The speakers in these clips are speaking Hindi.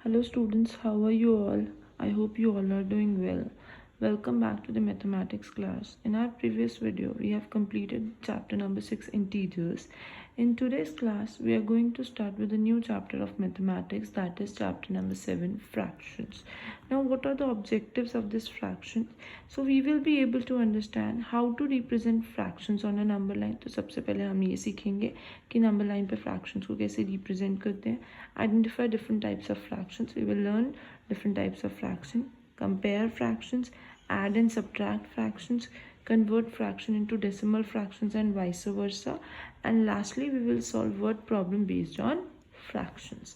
Hello students, how are you all? I hope you all are doing well. Welcome back to the mathematics class. In our previous video, we have completed chapter number 6 integers. In today's class, we are going to start with a new chapter of mathematics, that is chapter number 7 fractions. Now what are the objectives of this fraction? So we will be able to understand how to represent fractions on a number line. तो सबसे पहले हम ये सीखेंगे कि number line पे fractions को कैसे represent करते हैं. Identify different types of fractions. We will learn different types of fraction, compare fractions, add and subtract fractions, convert fraction into decimal fractions and vice versa, and lastly we will solve word problem based on fractions.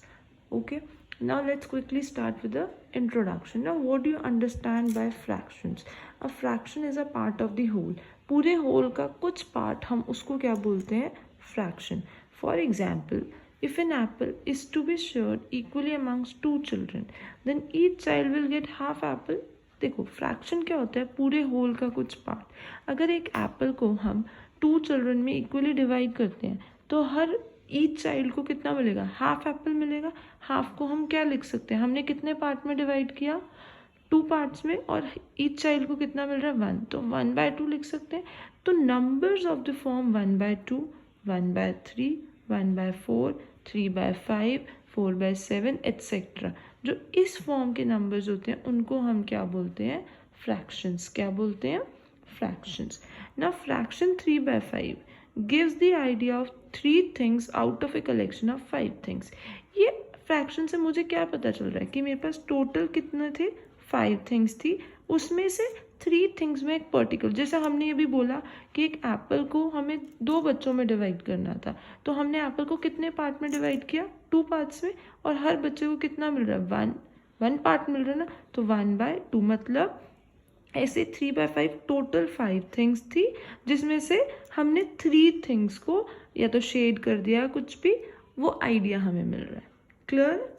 Okay, now let's quickly start with the introduction. Now what do you understand by fractions? A fraction is a part of the whole. पूरे whole का कुछ part हम उसको क्या बोलते हैं? Fraction. For example, if an apple is to be shared equally amongst two children, then each child will get half apple. देखो फ्रैक्शन क्या होता है? पूरे होल का कुछ पार्ट. अगर एक एप्पल को हम 2 चिल्ड्रन में इक्वली डिवाइड करते हैं तो हर ईच चाइल्ड को कितना मिलेगा? हाफ एप्पल मिलेगा. हाफ को हम क्या लिख सकते हैं? हमने कितने पार्ट में डिवाइड किया? 2 पार्ट्स में, और ईच चाइल्ड को कितना मिल रहा है? 1. तो 1/2 लिख सकते हैं. तो numbers of the form 1/2, 1/3, 1/4, 3/5, 4/7 etcetera, जो इस फॉर्म के नंबर्स होते हैं उनको हम क्या बोलते हैं? फ्रैक्शंस. क्या बोलते हैं? Fractions. Now fraction 3/5 gives the idea of 3 things out of a collection of 5 things. ये फ्रैक्शन से मुझे क्या पता चल रहा है कि मेरे पास टोटल कितने थे? 5 थिंग्स थी. उसमें से 3 थिंग्स में एक पर्टिकुलर, जैसे हमने ये भी बोला कि एक एप्पल को हमें 2 बच्चों में डिवाइड करना था, तो हमने एप्पल को कितने पार्ट में डिवाइड किया? 2 पार्ट्स में, और हर बच्चे को कितना मिल रहा है? 1 पार्ट मिल रहा है ना. तो 1/2, मतलब ऐसे 3/5 टोटल 5 थिंग्स थी, जिसमें से हमने 3 थिंग्स को या तो शेड कर दिया, कुछ भी, वो आइडिया हमें मिल रहा है. Clear?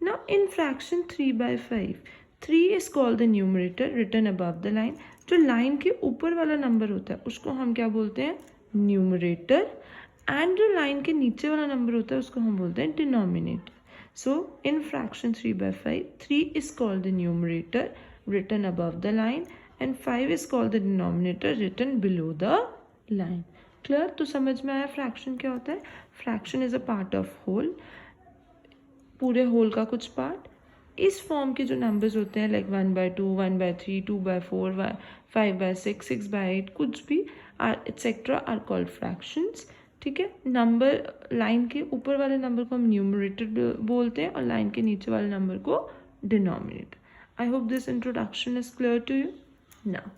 Now in fraction 3/5, 3 is called the numerator written above the line. जो लाइन के ऊपर वाला नंबर होता है उसको हम क्या बोलते हैं? न्यूमरेटर. एंड जो लाइन के नीचे वाला नंबर होता है उसको हम बोलते हैं denominator. So in fraction 3/5, 3 is called the numerator written above the line and 5 is called the denominator written below the line. Clear? तो समझ में आया फ्रैक्शन क्या होता है? Fraction is a part of whole. पूरे होल का कुछ पार्ट. इस फॉर्म के जो नंबर्स होते हैं लाइक 1/2, 1/3, 2/4, 5/6, 6/8, कुछ भी एटसेट्रा आर कॉल्ड फ्रैक्शंस. ठीक है. नंबर लाइन के ऊपर वाले नंबर को हम न्यूमरेटर बोलते हैं और लाइन के नीचे वाले नंबर को denominator. I hope this introduction is clear to you. Now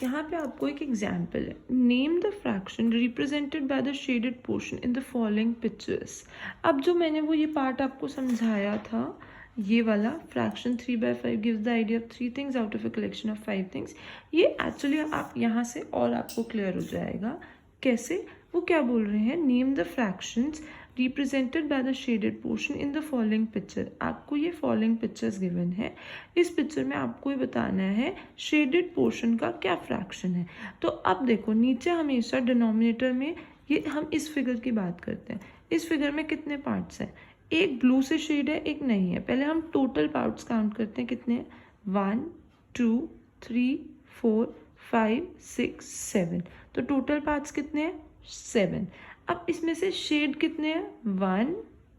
यहाँ पे आपको एक एग्जाम्पल है. Name the fraction represented by the shaded portion in the following pictures. अब जो मैंने वो ये पार्ट आपको समझाया था, ये वाला fraction 3/5 gives the idea of 3 things out of a collection of 5 things, ये एक्चुअली आप यहाँ से और आपको क्लियर हो जाएगा. कैसे? वो क्या बोल रहे हैं? Name the fractions represented by the shaded portion in the following picture. आपको ये फॉलोइंग पिक्चर्स गिवन है. इस पिक्चर में आपको ये बताना है शेडेड पोर्शन का क्या फ्रैक्शन है. तो अब देखो नीचे हमेशा डिनोमिनेटर में, ये हम इस फिगर की बात करते हैं. इस फिगर में कितने पार्ट्स हैं? एक ब्लू से शेड है, एक नहीं है. पहले हम टोटल पार्ट्स काउंट करते हैं. कितने? 1, 2, 3, 4, 5, 6, 7. तो टोटल पार्ट्स कितने हैं? 7. अब इसमें से शेड कितने हैं? 1,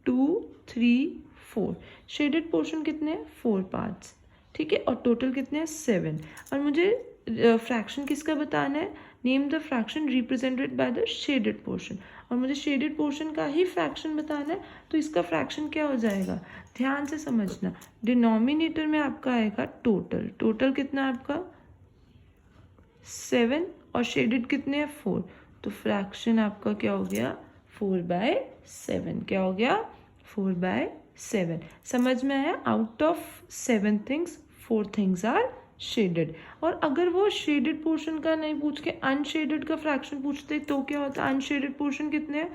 2, 3, 4. शेडेड पोर्शन कितने हैं? 4 पार्ट्स. ठीक है. और टोटल कितने हैं? 7. और मुझे फ्रैक्शन किसका बताना है? Name the fraction represented by the shaded portion. और मुझे शेडेड पोर्शन का ही फ्रैक्शन बताना है, तो इसका फ्रैक्शन क्या हो जाएगा? ध्यान से समझना. डिनोमिनेटर में आपका आएगा टोटल. टोटल कितना है आपका? 7. और शेडेड कितने हैं? 4. तो फ्रैक्शन आपका क्या हो गया? 4/7. क्या हो गया? 4/7. समझ में आया? Out of 7 things 4 things are shaded. और अगर वो शेडेड पोर्शन का नहीं पूछ के अनशेडेड का फ्रैक्शन पूछते तो क्या होता? अनशेडेड पोर्शन कितने हैं?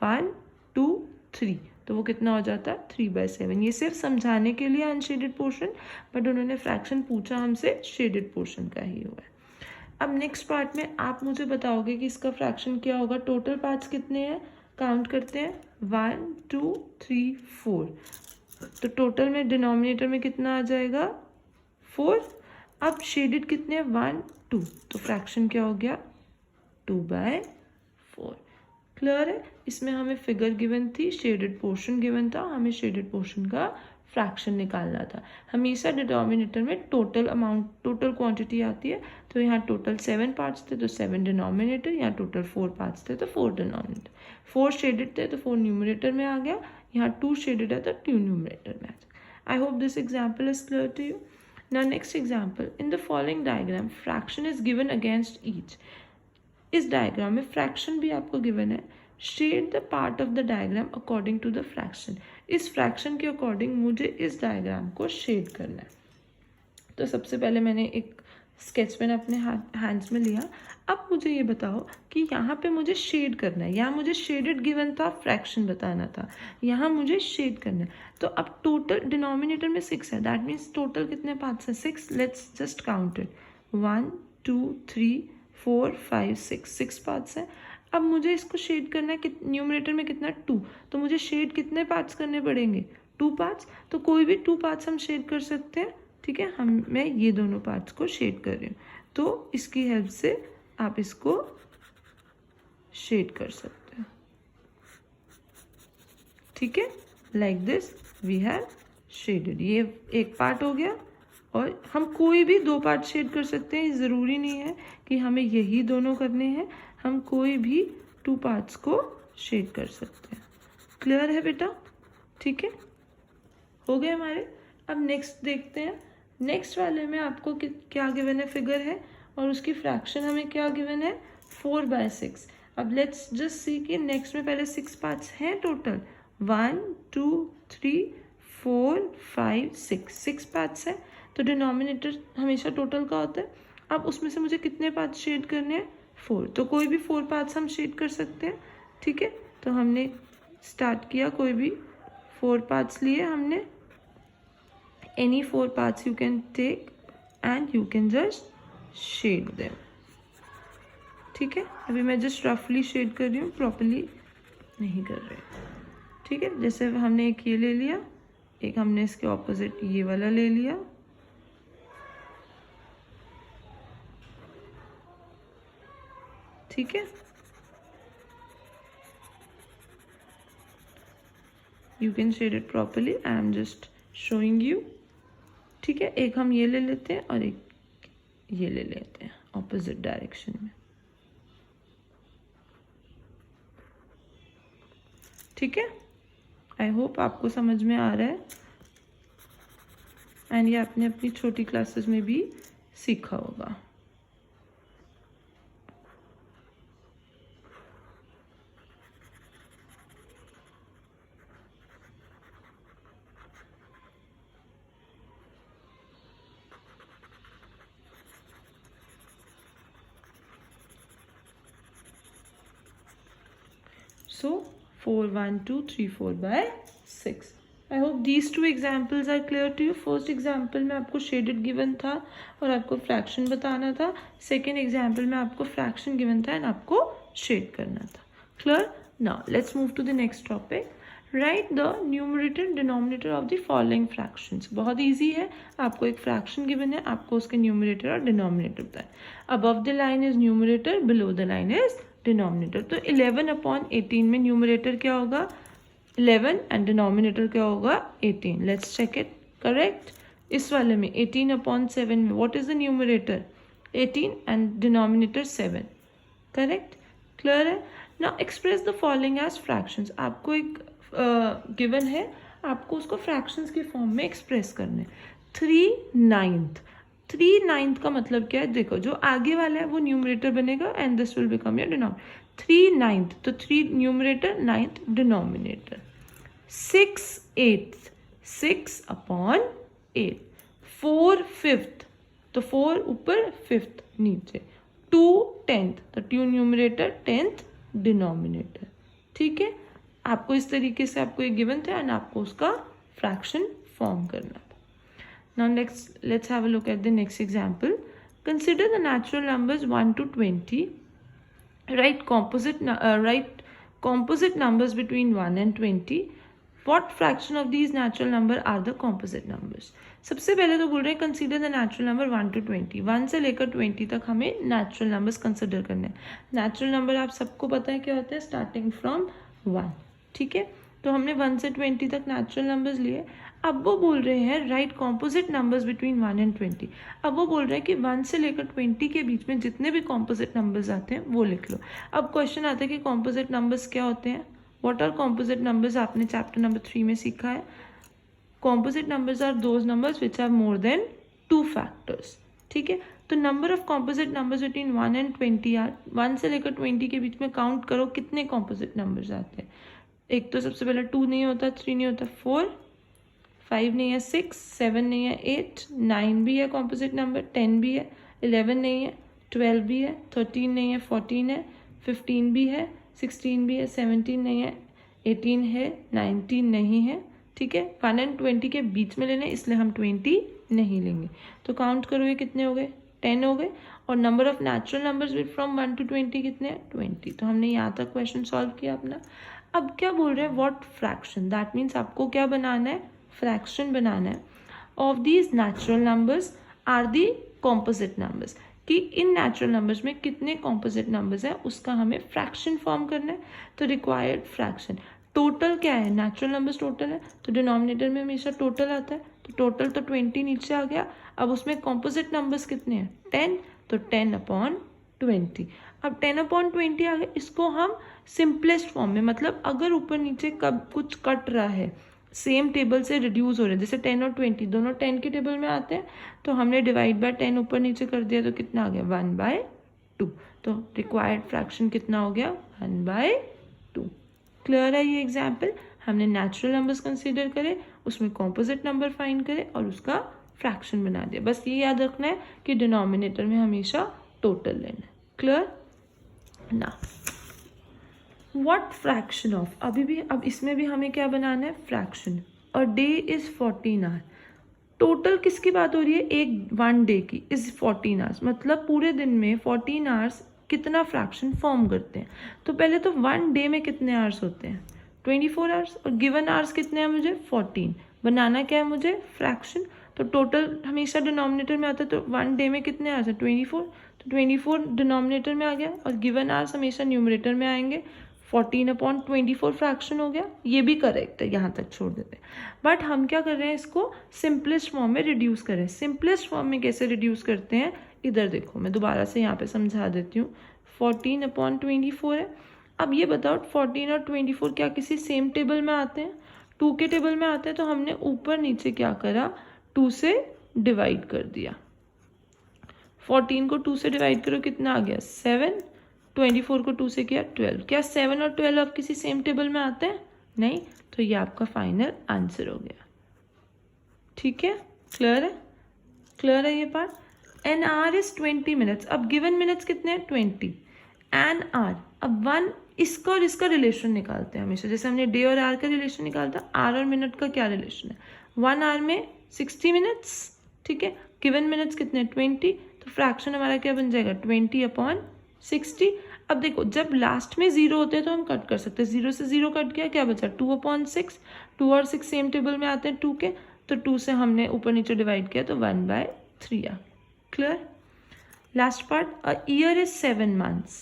1, 2, 3. तो वो कितना हो जाता है? 3/7. ये सिर्फ समझाने के लिए अनशेडेड पोर्शन, बट उन्होंने फ्रैक्शन पूछा हमसे शेडेड पोर्शन का ही हुआ है. अब नेक्स्ट पार्ट में आप मुझे बताओगे कि इसका फ्रैक्शन क्या होगा. टोटल पार्ट्स कितने हैं? काउंट करते हैं 1 2 3 4, तो टोटल में डिनोमिनेटर में कितना आ जाएगा 4। अब शेडेड कितने हैं 1 2, तो फ्रैक्शन क्या हो गया 2/4। क्लियर है। इसमें हमें फिगर गिवन थी, शेडेड पोर्शन गिवन था, हमें शेडेड पोर्शन का फ्रैक्शन निकालना था। हमेशा डिनोमिनेटर में टोटल अमाउंट, टोटल क्वांटिटी आती है, तो यहाँ टोटल 7 पार्ट्स थे तो 7 डिनोमिनेटर, यहाँ टोटल 4 पार्ट्स थे तो 4 डिनोमिनेटर। 4 शेडेड थे तो 4 न्यूमरेटर में आ गया, यहाँ 2 शेडेड है तो 2 न्यूमरेटर में आ गया। I hope this example is clear to you. Now next example, in the following diagram fraction is given against each. इस डायग्राम में फ्रैक्शन भी आपको गिवन है। Shade the part of the diagram according to the fraction. इस फ्रैक्शन के अकॉर्डिंग मुझे इस डायग्राम को शेड करना है। तो सबसे पहले मैंने एक स्केच पेन अपने हैंड्स में लिया। अब मुझे ये बताओ कि यहाँ पे मुझे शेड करना है, यहाँ मुझे शेडेड गिवन था, फ्रैक्शन बताना था, यहाँ मुझे शेड करना है। तो अब टोटल डिनोमिनेटर में 6 है, दैट मीन्स टोटल कितने पार्ट्स हैं 6। Let's just count it 1 2 3 4 5 6 parts हैं। अब मुझे इसको शेड करना है, न्यूमरेटर में कितना 2, तो मुझे शेड कितने पार्ट्स करने पड़ेंगे 2 पार्ट्स। तो कोई भी 2 पार्ट्स हम शेड कर सकते हैं, ठीक है। मैं ये दोनों पार्ट्स को शेड कर रही हूँ, तो इसकी हेल्प से आप इसको शेड कर सकते हैं, ठीक है। Like this we have shaded. ये एक पार्ट हो गया, और हम कोई भी 2 पार्ट शेड कर सकते हैं। ज़रूरी नहीं है कि हमें यही दोनों करने हैं, हम कोई भी 2 पार्ट्स को शेड कर सकते हैं। क्लियर है बेटा, ठीक है, हो गए हमारे। अब नेक्स्ट देखते हैं। नेक्स्ट वाले में आपको क्या गिवन है, फिगर है, और उसकी फ्रैक्शन हमें क्या गिवन है 4/6। अब लेट्स जस्ट सी कि नेक्स्ट में पहले 6 पार्ट्स हैं टोटल, 1 2 3 4 5 6 पार्ट्स हैं। तो डिनोमिनेटर हमेशा टोटल का होता है। अब उसमें से मुझे कितने पार्ट्स शेड करने हैं 4, तो कोई भी 4 पार्ट्स हम शेड कर सकते हैं, ठीक है। तो हमने स्टार्ट किया, कोई भी 4 पार्ट्स लिए हमने, any 4 parts you can take and you can just shade them, ठीक है। अभी मैं जस्ट रफली शेड कर रही हूँ, प्रॉपरली नहीं कर रही, ठीक है। जैसे हमने एक ये ले लिया, एक हमने इसके ऑपोजिट ये वाला ले लिया, ठीक है। You can shade it properly, I am just showing you, ठीक है। एक हम ये ले लेते हैं और एक ये ले लेते हैं ऑपोजिट डायरेक्शन में, ठीक है। आई होप आपको समझ में आ रहा है, एंड ये आपने अपनी छोटी क्लासेस में भी सीखा होगा। So 4 1 2 3 4/6. I hope these 2 examples are clear to you. First example में आपको shaded given था और आपको fraction बताना था. Second example में आपको fraction given था and आपको shade करना था. Clear? Now let's move to the next topic. Write the numerator and denominator of the following fractions. बहुत easy है. आपको एक fraction given है, आपको उसके numerator और denominator बताए. Above the line is numerator, below the line is denominator. तो 11/18 में न्यूमरेटर क्या होगा 11 एंड डिनोमिनेटर क्या होगा 18। Let's check it correct. इस वाले में 18/7 में what is the numerator 18 and denominator 7, correct. Clear है। Now express the following as fractions. आपको एक गिवन है, आपको उसको फ्रैक्शंस के फॉर्म में एक्सप्रेस करना है। 3/9 का मतलब क्या है, देखो जो आगे वाला है वो न्यूमरेटर बनेगा and this will become your denominator. 3/9 तो 3 न्यूमरेटर 9 डिनोमिनेटर। 6/8 6/8। 4/5 तो 4 ऊपर 5th नीचे। 2/10 तो 2 न्यूमरेटर 10th डिनोमिनेटर, ठीक है। आपको इस तरीके से आपको एक गिवन था एंड आपको उसका फ्रैक्शन फॉर्म करना था। Now let's have a look at the next example. Consider the natural numbers 1 to 20. Write composite numbers between 1 and 20. What fraction of these natural number are the composite numbers? सबसे पहले तो बोल रहे हैं consider the natural number 1 to 20. 1 से लेकर 20 तक हमें नेचुरल नंबर्स कंसिडर करने हैं. नेचुरल नंबर आप सबको पता है क्या होते हैं, स्टार्टिंग फ्रॉम 1. ठीक है, तो हमने 1 से 20 तक नेचुरल नंबर्स लिए. अब वो बोल रहे हैं right composite numbers between 1 and 20. अब वो बोल रहे हैं कि 1 से लेकर 20 के बीच में जितने भी कॉम्पोजिट नंबर्स आते हैं वो लिख लो. अब क्वेश्चन आता है कि कॉम्पोजिट नंबर्स क्या होते हैं. व्हाट आर कॉम्पोजिट नंबर्स आपने चैप्टर नंबर 3 में सीखा है. Composite numbers are those numbers which are more than 2 factors. ठीक है, तो number of composite numbers between 1 and 20 are. 1 से लेकर 20 के बीच में काउंट करो कितने कॉम्पोजिट नंबर्स आते हैं. एक तो सबसे पहले 2 नहीं होता, 3 नहीं होता, 4, 5 नहीं है, 6, 7 नहीं है, 8, 9 भी है कॉम्पोजिट नंबर, 10 भी है, 11 नहीं है, 12 भी है, 13 नहीं है, 14 है, 15 भी है, 16 भी है, 17 नहीं है, 18 है, 19 नहीं है. ठीक है, 1 एंड 20 के बीच में लेने, इसलिए हम 20 नहीं लेंगे. तो काउंट करो ये कितने हो गए, 10 हो गए. और number of natural numbers from 1 to 20 कितने हैं, 20. तो हमने यहाँ तक क्वेश्चन सॉल्व किया अपना. अब क्या बोल रहे हैं, व्हाट फ्रैक्शन, दैट मीन्स आपको क्या बनाना है, फ्रैक्शन बनाना है. Of these natural numbers are the composite numbers, कि इन नेचुरल नंबर्स में कितने कॉम्पोजिट नंबर्स है उसका हमें फ्रैक्शन फॉर्म करना है. तो रिक्वायर्ड फ्रैक्शन, टोटल क्या है, नेचुरल नंबर्स टोटल है, तो डिनोमिनेटर में हमेशा टोटल आता है. तो टोटल तो 20 नीचे आ गया. अब उसमें कॉम्पोजिट नंबर्स कितने हैं, 10, तो 10/20. अब 10/20 आ गया. इसको हम सिंपलेस्ट फॉर्म में, मतलब अगर ऊपर नीचे कब कुछ कट रहा है, सेम टेबल से रिड्यूस हो रहे हैं, जैसे 10 और 20 दोनों 10 के टेबल में आते हैं, तो हमने डिवाइड बाय 10 ऊपर नीचे कर दिया, तो कितना आ गया, 1/2. तो रिक्वायर्ड फ्रैक्शन कितना हो गया, 1/2. क्लियर है ये एग्जाम्पल. हमने नेचुरल नंबर्स कंसीडर करे, उसमें कॉम्पोजिट नंबर फाइंड करे और उसका फ्रैक्शन बना दिया. बस ये याद रखना है कि डिनोमिनेटर में हमेशा टोटल लेना है. क्लियर ना. व्हाट फ्रैक्शन ऑफ, अभी भी अब इसमें भी हमें क्या बनाना है, फ्रैक्शन. और डे इज 14 आवर. टोटल किसकी बात हो रही है, एक 1 डे की इज 14 आवर्स, मतलब पूरे दिन में 14 आवर्स कितना फ्रैक्शन फॉर्म करते हैं. तो पहले तो 1 डे में कितने आवर्स होते हैं, 24 आवर्स. और गिवन आवर्स कितने हैं मुझे, 14. बनाना क्या है मुझे, फ्रैक्शन. तो टोटल हमेशा डिनोमिनेटर में आता है, तो 1 डे में कितने आवर्स है, 24. तो 24 डिनोमिनेटर में आ गया और गिवन आवर्स हमेशा न्यूमरेटर में आएंगे. 14/24 फ्रैक्शन हो गया. ये भी करेक्ट है, यहाँ तक छोड़ देते हैं. बट हम क्या कर रहे हैं, इसको सिंपलेस्ट फॉर्म में रिड्यूस करें. सिंपलेस्ट फॉर्म में कैसे रिड्यूस करते हैं, इधर देखो, मैं दोबारा से यहाँ पे समझा देती हूँ. 14/24 है. अब ये बताओ 14 और 24 क्या किसी सेम टेबल में आते हैं, 2 के टेबल में आते हैं. तो हमने ऊपर नीचे क्या करा, 2 से डिवाइड कर दिया. 14 को 2 से डिवाइड करो, कितना आ गया, 7. 24 को 2 से किया, 12. क्या 7 और 12 अब किसी सेम टेबल में आते हैं, नहीं. तो ये आपका फाइनल आंसर हो गया. ठीक है, क्लियर है, क्लियर है ये part. N r is 20 minutes. अब गिवन मिनट्स कितने हैं, 20. एन आर, अब 1, इसका और इसका रिलेशन निकालते हैं हमेशा, जैसे हमने डे और आर का रिलेशन निकालता, आर और मिनट का क्या रिलेशन है. 1 आवर में 60 मिनट्स. ठीक है, गिवन मिनट्स कितने, 20. तो फ्रैक्शन हमारा क्या बन जाएगा, 20/60. अब देखो जब लास्ट में 0 होते हैं तो हम कट कर सकते हैं. 0 से 0 कट गया, क्या बचा, 2/6. 2 और 6 सेम टेबल में आते हैं 2 के, तो 2 से हमने ऊपर नीचे डिवाइड किया, तो 1/3 आ. Clear. Last part, a year is 7 months.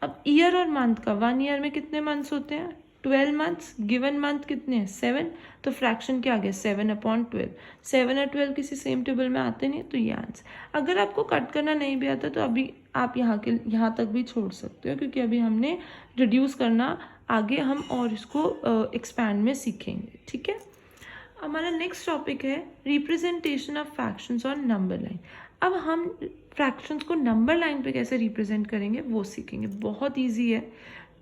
अब ईयर और मंथ का, 1 ईयर में कितने मंथ्स होते हैं, 12 मंथ्स. गिवन मंथ कितने हैं, 7. तो फ्रैक्शन क्या आ गया, 7/12. 7 और 12 किसी सेम टेबल में आते नहीं, तो ये आंसर. अगर आपको कट करना नहीं भी आता तो अभी आप यहाँ तक भी छोड़ सकते हो, क्योंकि अभी हमने रिड्यूस करना, आगे हम और इसको एक्सपैंड में सीखेंगे. ठीक है, हमारा नेक्स्ट टॉपिक है representation of fractions on number line. अब हम फ्रैक्शंस को नंबर लाइन पे कैसे रिप्रेजेंट करेंगे वो सीखेंगे. बहुत ईजी है.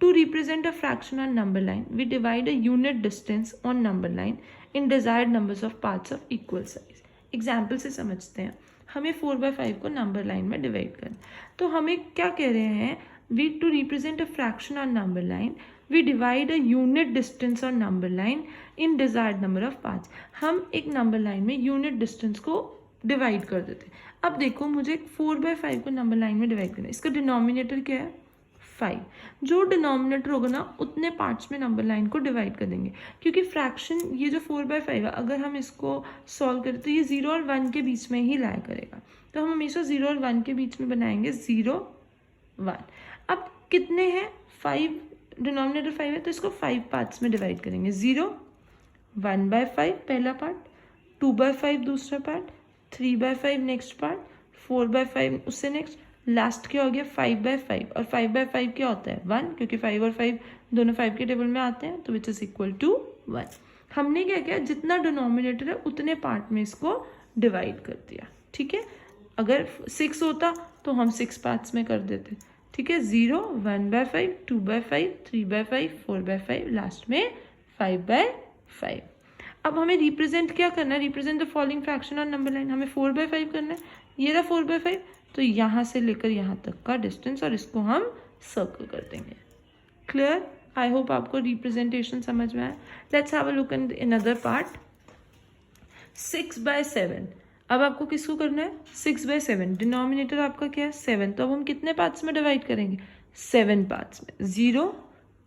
To represent a fraction on number line, we divide a unit distance on number line in desired numbers of parts of equal size. Example से समझते हैं. हमें 4/5 को नंबर लाइन में डिवाइड करना. तो हमें क्या कह रहे हैं, we to represent a fraction on number line, we divide a unit distance on number line in desired number of parts. हम एक नंबर लाइन में यूनिट डिस्टेंस को डिवाइड कर देते हैं. अब देखो मुझे 4/5 को नंबर लाइन में डिवाइड करना है. इसका डिनोमिनेटर क्या है, 5। जो डिनोमिनेटर होगा ना उतने पार्ट्स में नंबर लाइन को डिवाइड कर देंगे, क्योंकि फ्रैक्शन ये जो 4/5 है अगर हम इसको सॉल्व करें तो ये 0 और 1 के बीच में ही लाया करेगा, तो हम हमेशा 0 और 1 के बीच में बनाएंगे 0 1। अब कितने हैं 5, डिनोमिनेटर 5 है तो इसको 5 पार्ट्स में डिवाइड करेंगे। 0 1/5 पहला पार्ट, 2/5 दूसरा पार्ट, 3/5 नेक्स्ट पार्ट, 4/5 उससे नेक्स्ट, लास्ट क्या हो गया 5/5। और 5/5 क्या होता है 1, क्योंकि 5 और 5 दोनों 5 के टेबल में आते हैं, तो विच इज इक्वल टू 1। हमने क्या किया, जितना डिनोमिनेटर है उतने पार्ट में इसको डिवाइड कर दिया। ठीक है, अगर 6 होता तो हम 6 पार्ट्स में कर देते। ठीक है, 0 1/5 2/5 3/5 4/5, लास्ट में 5/5। अब हमें रिप्रेजेंट क्या करना है, represent the following fraction on number line. हमें 4/5 करना है, ये रहा 4/5, तो यहाँ से लेकर यहाँ तक का डिस्टेंस, और इसको हम सर्कल कर देंगे। क्लियर? आई होप आपको रिप्रेजेंटेशन समझ में आया। Let's have a look in another part. 6/7। अब आपको किसको करना है 6/7। डिनोमिनेटर आपका क्या है 7, तो अब हम कितने पार्ट्स में डिवाइड करेंगे 7 पार्ट्स में। 0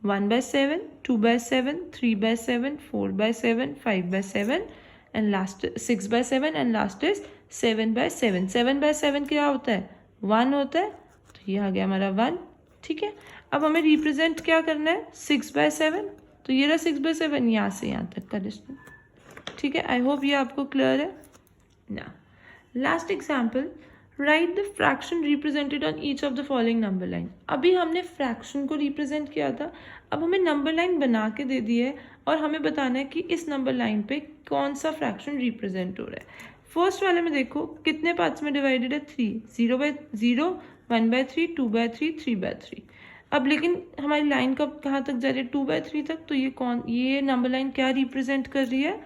1/7 2/7 3/7 4/7 5/7 and last 6/7 and last is 7/7। 7/7 क्या होता है 1 होता है, तो ये आ गया हमारा 1। ठीक है, अब हमें रिप्रेजेंट क्या करना है 6/7, तो ये रहा 6/7, यहाँ से यहाँ तक का डिस्टेंस। ठीक है, आई होप ये आपको क्लियर है ना। Last example, right the fraction represented on each of the following number line. अभी हमने फ्रैक्शन को रिप्रेजेंट किया था, अब हमें नंबर लाइन बना के दे दी है और हमें बताना है कि इस नंबर लाइन पे कौन सा फ्रैक्शन रिप्रेजेंट हो रहा है। फर्स्ट वाले में देखो कितने पार्ट्स में डिवाइडेड है 3, 0/0 1/3 2/3 3/3। अब लेकिन हमारी लाइन कब कहाँ तक जा रही है 2/3 तक, तो ये नंबर लाइन क्या रिप्रेजेंट कर रही है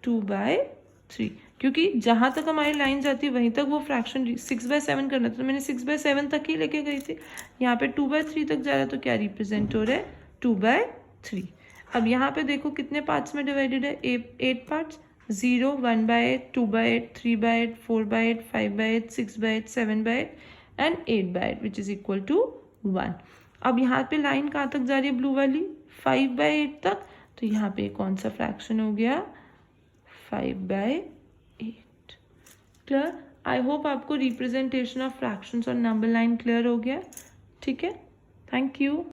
2/3, क्योंकि जहां तक हमारी लाइन जाती है वहीं तक वो फ्रैक्शन 6/7 करना था, तो मैंने 6/7 तक ही लेके गई थी। यहाँ पे 2/3 तक जा रहा है, तो क्या रिप्रेजेंट हो रहा है 2/3। अब यहाँ पे देखो कितने पार्ट्स में डिवाइडेड है 8 parts. 0 1/8 2/8 3/8 4/8 5/8 6/8 7/8 and 8/8 which is equal to 1। अब यहाँ पे लाइन कहाँ तक जा रही है ब्लू वाली 5/8 तक, तो यहाँ पे कौन सा फ्रैक्शन हो गया 5/8। क्लियर? आई होप आपको रिप्रेजेंटेशन ऑफ फ्रैक्शंस और नंबर लाइन क्लियर हो गया। ठीक है, थैंक यू।